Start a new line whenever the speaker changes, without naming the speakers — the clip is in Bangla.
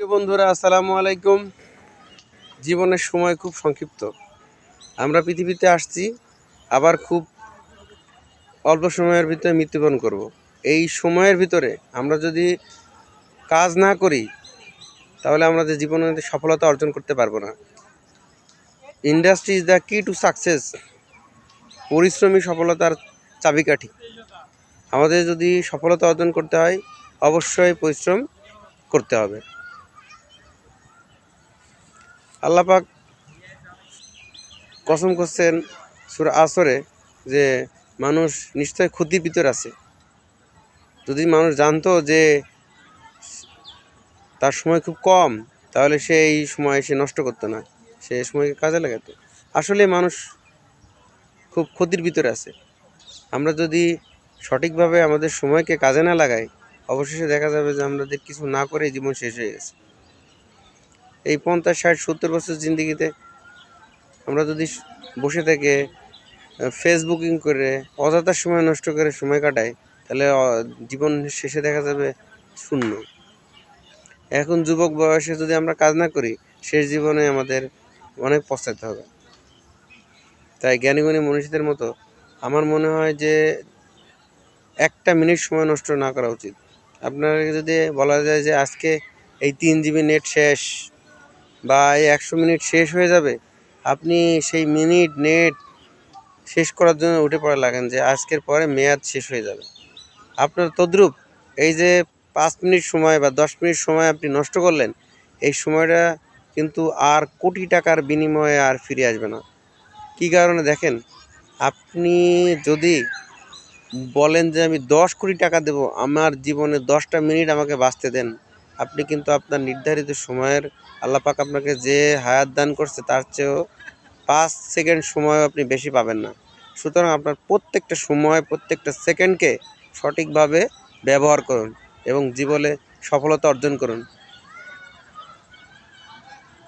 প্রিয় বন্ধুরা, আসসালামু আলাইকুম। জীবনের সময় খুব সংক্ষিপ্ত। আমরা পৃথিবীতে আসছি, আবার খুব অল্প সময়ের ভিতরে মৃত্যুবরণ করব। এই সময়ের ভিতরে আমরা যদি কাজ না করি, তাহলে আমাদের জীবনে সফলতা অর্জন করতে পারবো না। ইন্ডাস্ট্রি ইজ দ্য কি টু সাকসেস। পরিশ্রমী সফলতার চাবিকাঠি। আমাদের যদি সফলতা অর্জন করতে হয়, অবশ্যই পরিশ্রম করতে হবে। আল্লাহ পাক কসম করছেন সূরা আসরে যে মানুষ নিশ্চয় ক্ষতির ভিতর আছে। যদি মানুষ জানতো যে তার সময় খুব কম, তাহলে সে এই সময় সে নষ্ট করতো না, সে সময়কে কাজে লাগাতো। আসলে মানুষ খুব ক্ষতির ভিতরে আছে। আমরা যদি সঠিকভাবে আমাদের সময়কে কাজে না লাগাই, অবশেষে দেখা যাবে যে আমাদের কিছু না করে জীবন শেষ হয়ে গেছে। এই 50, 60, 70 বছর জিন্দেগিতে আমরা যদি বসে থেকে ফেসবুকিং করে অযথা সময় নষ্ট করে সময় কাটাই, তাহলে জীবন শেষে দেখা যাবে শূন্য। এখন যুবক বয়সে যদি আমরা কাজ না করি, শেষ জীবনে আমাদের অনেক পস্তাতে হবে। তাই জ্ঞানীগুণী মনীষীদের মতো আমার মনে হয় যে 1 মিনিট সময় নষ্ট না করা উচিত। আপনাকে যদি বলা যায় যে আজকে এই 3 জিবি নেট শেষ বা এই 100 মিনিট শেষ হয়ে যাবে, আপনি সেই মিনিট নেট শেষ করার জন্য উঠে পড়া লাগেন যে আজকের পরে মেয়াদ শেষ হয়ে যাবে। আপনার তদ্রূপ এই যে 5 মিনিট সময় বা 10 মিনিট সময় আপনি নষ্ট করলেন, এই সময়টা কিন্তু আর কোটি টাকার বিনিময়ে আর ফিরে আসবে না। কী কারণে দেখেন, আপনি যদি বলেন যে আমি 10 কোটি টাকা দেব, আমার জীবনে 10টা মিনিট আমাকে বাঁচতে দেন, আপনি কিন্তু আপনার নির্ধারিত সময়ের আল্লাহ পাক আপনাকে যে হায়াত দান করছে তার চেয়েও 5 সেকেন্ড সময় আপনি বেশি পাবেন না। সুতরাং আপনার প্রত্যেকটা সময়, প্রত্যেকটা সেকেন্ডকে সঠিকভাবে ব্যবহার করুন এবং জীবনে সফলতা অর্জন করুন।